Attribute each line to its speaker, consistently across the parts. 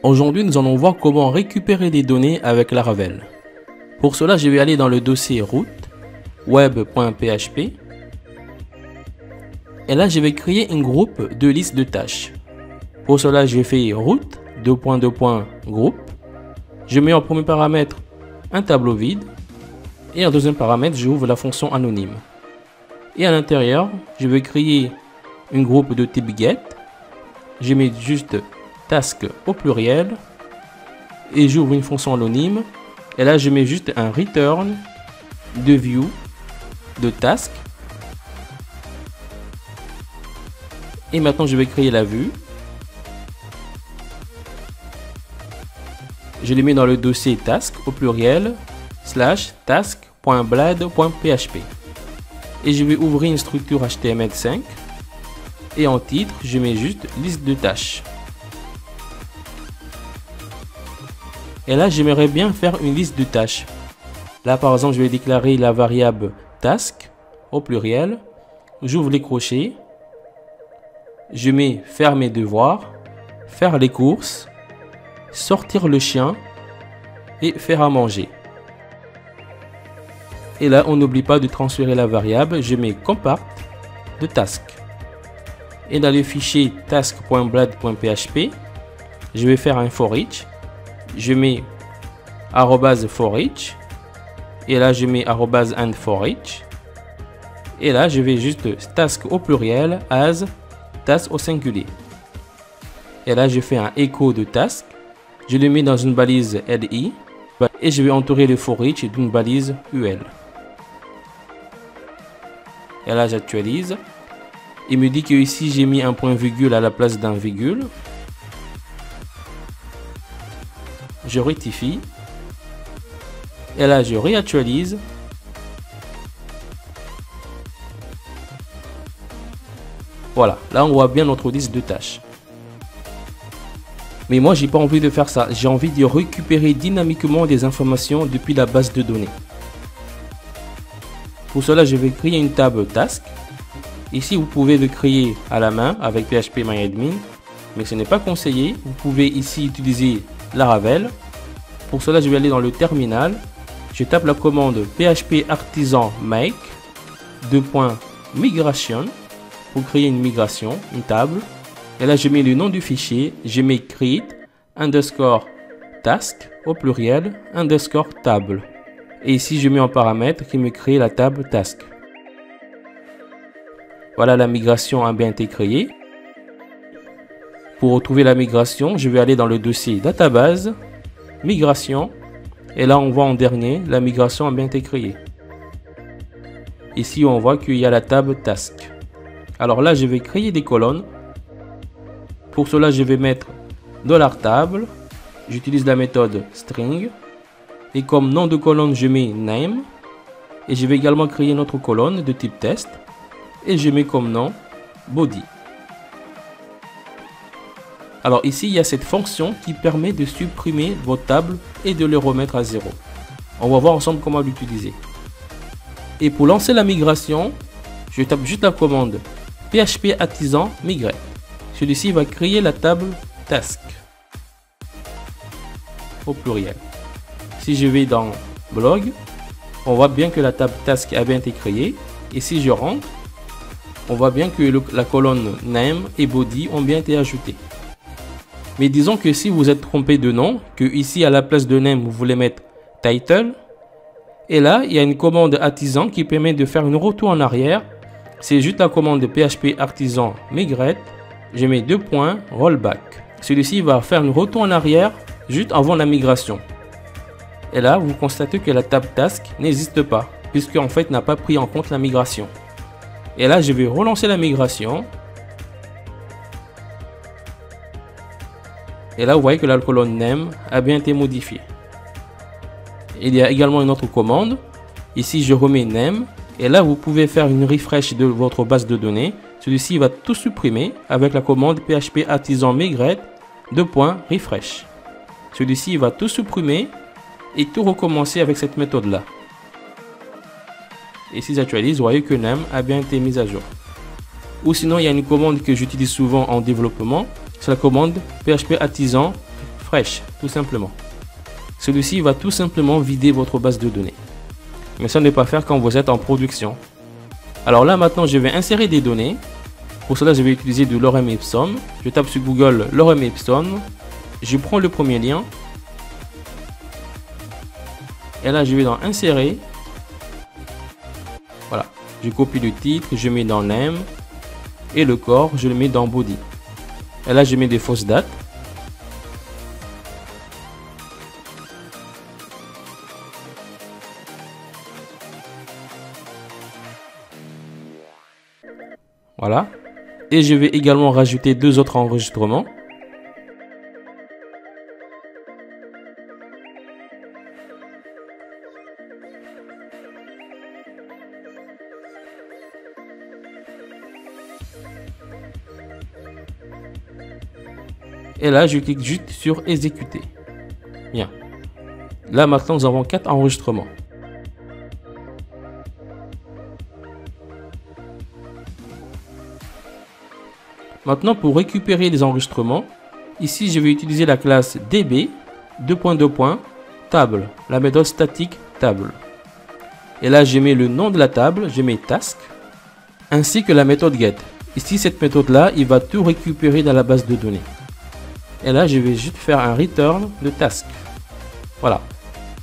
Speaker 1: Aujourd'hui, nous allons voir comment récupérer des données avec Laravel. Pour cela, je vais aller dans le dossier root web.php et là, je vais créer un groupe de liste de tâches. Pour cela, je fais root groupe. Je mets en premier paramètre un tableau vide et en deuxième paramètre, j'ouvre la fonction anonyme. Et à l'intérieur, je vais créer un groupe de type get. Je mets juste task au pluriel et j'ouvre une fonction anonyme et là je mets juste un return de view de task et maintenant je vais créer la vue. Je les mets dans le dossier task au pluriel / task.blad.php et je vais ouvrir une structure HTML5 et en titre je mets juste liste de tâches. Et là, j'aimerais bien faire une liste de tâches. Là, par exemple, je vais déclarer la variable task au pluriel. J'ouvre les crochets. Je mets faire mes devoirs, faire les courses, sortir le chien et faire à manger. Et là, on n'oublie pas de transférer la variable. Je mets compart de task. Et dans le fichier task.blad.php, je vais faire un for each. Je mets @for each et là je mets @and for each et là je vais juste task au pluriel as task au singulier et là je fais un écho de task, je le mets dans une balise li et je vais entourer le for each d'une balise ul et là j'actualise. Il me dit que ici j'ai mis un point virgule à la place d'un virgule. Je rectifie et là je réactualise voilà, là on voit bien notre liste de tâches. Mais moi j'ai pas envie de faire ça, j'ai envie de récupérer dynamiquement des informations depuis la base de données. Pour cela je vais créer une table task. Ici vous pouvez le créer à la main avec phpMyAdmin, mais ce n'est pas conseillé. Vous pouvez ici utiliser Laravel. Pour cela, je vais aller dans le terminal. Je tape la commande php artisan make migration pour créer une migration, une table. Et là, je mets le nom du fichier. Je mets create _task au pluriel _table. Et ici, je mets en paramètre qui me crée la table task. Voilà, la migration a bien été créée. Pour retrouver la migration, je vais aller dans le dossier database, migration, et là on voit en dernier, la migration a bien été créée. Ici on voit qu'il y a la table task. Alors là je vais créer des colonnes. Pour cela je vais mettre $table, j'utilise la méthode string, et comme nom de colonne je mets name, et je vais également créer une autre colonne de type test, et je mets comme nom body. Alors ici, il y a cette fonction qui permet de supprimer vos tables et de les remettre à 0. On va voir ensemble comment l'utiliser. Et pour lancer la migration, je tape juste la commande php artisan migrate. Celui-ci va créer la table task au pluriel. Si je vais dans blog, on voit bien que la table task a bien été créée. Et si je rentre, on voit bien que la colonne name et body ont bien été ajoutées. Mais disons que si vous êtes trompé de nom, que ici à la place de name vous voulez mettre title, et là il y a une commande artisan qui permet de faire une retour en arrière. C'est juste la commande php artisan migrate, je mets rollback. Celui-ci va faire une retour en arrière juste avant la migration. Et là vous constatez que la table task n'existe pas, puisque en fait n'a pas pris en compte la migration. Et là je vais relancer la migration. Et là, vous voyez que la colonne name a bien été modifiée. Il y a également une autre commande. Ici, je remets name. Et là, vous pouvez faire une refresh de votre base de données. Celui-ci va tout supprimer avec la commande php artisan migrate refresh. Celui-ci va tout supprimer et tout recommencer avec cette méthode-là. Et s'ils actualisent, vous voyez que name a bien été mis à jour. Ou sinon, il y a une commande que j'utilise souvent en développement. C'est la commande PHP artisan fresh, tout simplement. Celui-ci va tout simplement vider votre base de données. Mais ça ne pas faire quand vous êtes en production. Alors là, maintenant, je vais insérer des données. Pour cela, je vais utiliser de lorem ipsum. Je tape sur Google lorem ipsum. Je prends le premier lien. Et là, je vais dans insérer. Voilà. Je copie le titre, je mets dans name. Et le corps, je le mets dans body. Et là, je mets des fausses dates. Voilà. Et je vais également rajouter deux autres enregistrements. Et là, je clique juste sur exécuter. Bien. Là, maintenant, nous avons 4 enregistrements. Maintenant, pour récupérer les enregistrements, ici, je vais utiliser la classe db, table, la méthode statique table. Et là, je mets le nom de la table, je mets task, ainsi que la méthode get. Ici, cette méthode-là, il va tout récupérer dans la base de données. Et là, je vais juste faire un return de task. Voilà.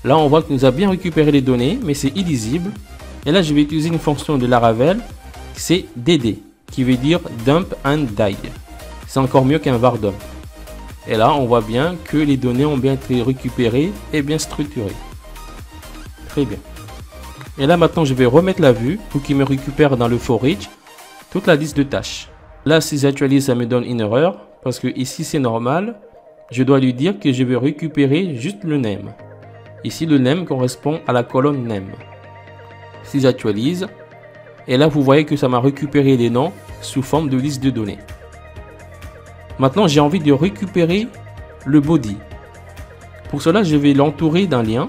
Speaker 1: Là, on voit qu'il nous a bien récupéré les données, mais c'est illisible. Et là, je vais utiliser une fonction de Laravel, c'est dd, qui veut dire dump and die. C'est encore mieux qu'un var dump. Et là, on voit bien que les données ont bien été récupérées et bien structurées. Très bien. Et là, maintenant, je vais remettre la vue pour qu'il me récupère dans le forage toute la liste de tâches. Là, si j'actualise, ça me donne une erreur. Parce que ici, c'est normal. Je dois lui dire que je vais récupérer juste le name. Ici, le name correspond à la colonne name. Si j'actualise, et là, vous voyez que ça m'a récupéré les noms sous forme de liste de données. Maintenant, j'ai envie de récupérer le body. Pour cela, je vais l'entourer d'un lien.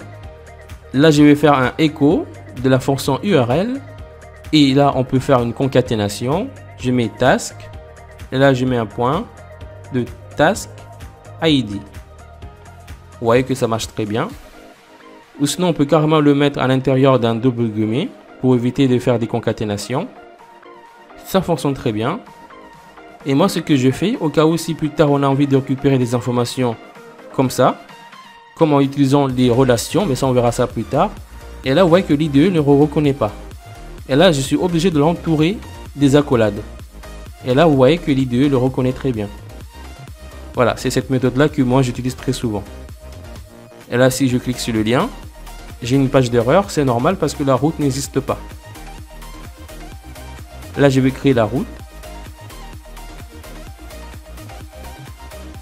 Speaker 1: Là, je vais faire un echo de la fonction URL. Et là, on peut faire une concaténation. Je mets task. Et là, je mets un point de task ID. Vous voyez que ça marche très bien. Ou sinon, on peut carrément le mettre à l'intérieur d'un double guillemets pour éviter de faire des concaténations. Ça fonctionne très bien. Et moi, ce que je fais, au cas où si plus tard on a envie de récupérer des informations comme ça, comme en utilisant les relations, mais ça on verra ça plus tard. Et là, vous voyez que l'IDE ne reconnaît pas. Et là, je suis obligé de l'entourer des accolades. Et là, vous voyez que l'IDE le reconnaît très bien. Voilà, c'est cette méthode-là que moi j'utilise très souvent. Et là, si je clique sur le lien, j'ai une page d'erreur. C'est normal parce que la route n'existe pas. Là, je vais créer la route.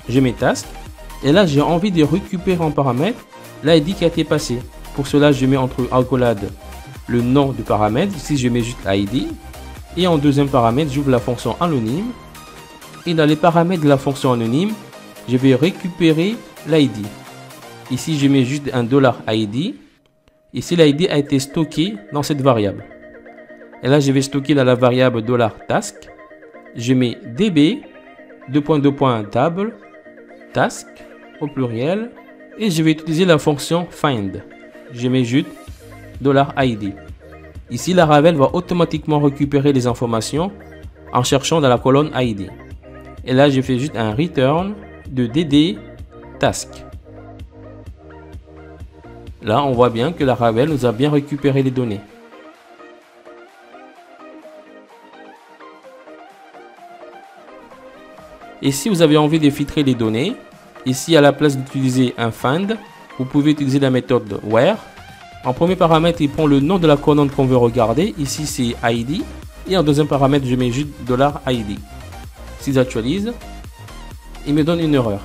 Speaker 1: Je mets task. Et là, j'ai envie de récupérer en paramètre l'ID qui a été passé. Pour cela, je mets entre accolades le nom du paramètre. Ici, je mets juste ID. Et en deuxième paramètre, j'ouvre la fonction anonyme. Et dans les paramètres de la fonction anonyme, je vais récupérer l'ID. Ici, je mets juste un $ID. Ici, l'ID a été stocké dans cette variable. Et là, je vais stocker dans la variable $task. Je mets db, table, task, au pluriel. Et je vais utiliser la fonction find. Je mets juste $ID. Ici, Laravel va automatiquement récupérer les informations en cherchant dans la colonne ID. Et là, je fais juste un return de dd task. Là, on voit bien que Laravel nous a bien récupéré les données. Et si vous avez envie de filtrer les données, ici à la place d'utiliser un find, vous pouvez utiliser la méthode where. En premier paramètre, il prend le nom de la colonne qu'on veut regarder. Ici, c'est ID. Et en deuxième paramètre, je mets juste $ID. Si j'actualise, il me donne une erreur.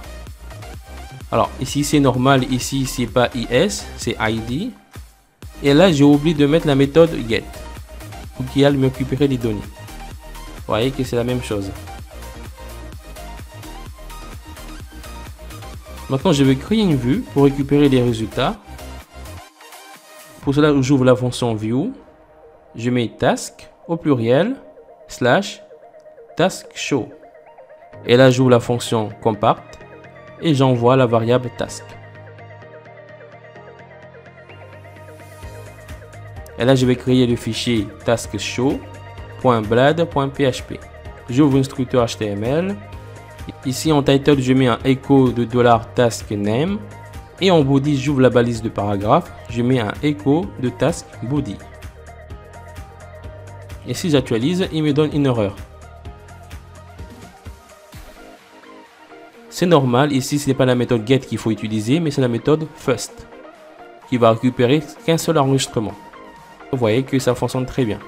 Speaker 1: Alors, ici, c'est normal. Ici, c'est pas IS, c'est ID. Et là, j'ai oublié de mettre la méthode get pour qu'il aille me récupérer les données. Vous voyez que c'est la même chose. Maintenant, je vais créer une vue pour récupérer les résultats. Pour cela, j'ouvre la fonction view. je mets task au pluriel slash task show. Et là, j'ouvre la fonction compact et j'envoie la variable task. Et là, je vais créer le fichier task show.blad.php. J'ouvre un structure HTML. Ici, en title, je mets un echo de $task name. Et en body, j'ouvre la balise de paragraphe. Je mets un echo de task body. Et si j'actualise, il me donne une erreur. C'est normal, ici ce n'est pas la méthode get qu'il faut utiliser, mais c'est la méthode first qui va récupérer qu'un seul enregistrement. Vous voyez que ça fonctionne très bien.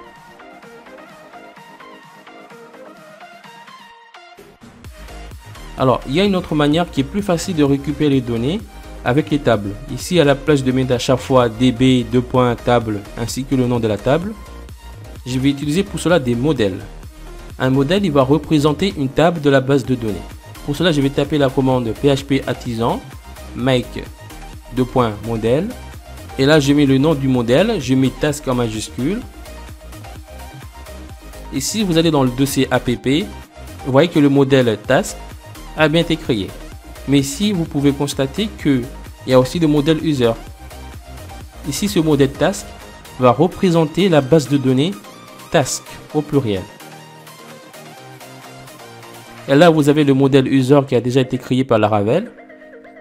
Speaker 1: Alors, il y a une autre manière qui est plus facile de récupérer les données avec les tables. Ici, à la place de mettre à chaque fois db, table, ainsi que le nom de la table, je vais utiliser pour cela des modèles. Un modèle, il va représenter une table de la base de données. Pour cela, je vais taper la commande php artisan make modèle. Et là, je mets le nom du modèle, je mets task en majuscule. Et si vous allez dans le dossier app, vous voyez que le modèle task a bien été créé. Mais ici, vous pouvez constater qu'il y a aussi le modèle user. Ici, ce modèle task va représenter la base de données task au pluriel. Et là, vous avez le modèle user qui a déjà été créé par Laravel,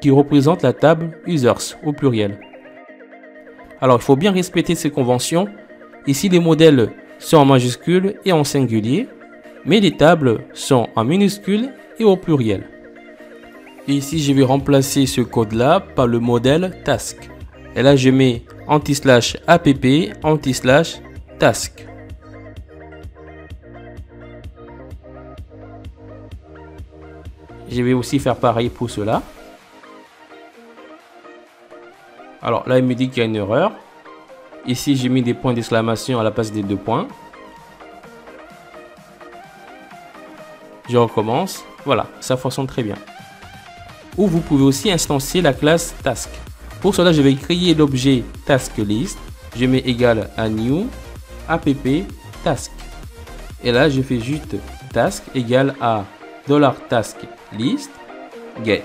Speaker 1: qui représente la table users au pluriel. Alors, il faut bien respecter ces conventions. Ici, les modèles sont en majuscule et en singulier, mais les tables sont en minuscule et au pluriel. Et ici, je vais remplacer ce code-là par le modèle task. Et là, je mets /app /task. Je vais aussi faire pareil pour cela. Alors là, il me dit qu'il y a une erreur. Ici, j'ai mis des points d'exclamation à la place des 2 points. Je recommence. Voilà, ça fonctionne très bien. Ou vous pouvez aussi instancier la classe task. Pour cela, je vais créer l'objet task list. Je mets égal à new app task. Et là, je fais juste task égal à $task list get.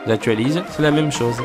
Speaker 1: J'actualise, c'est la même chose.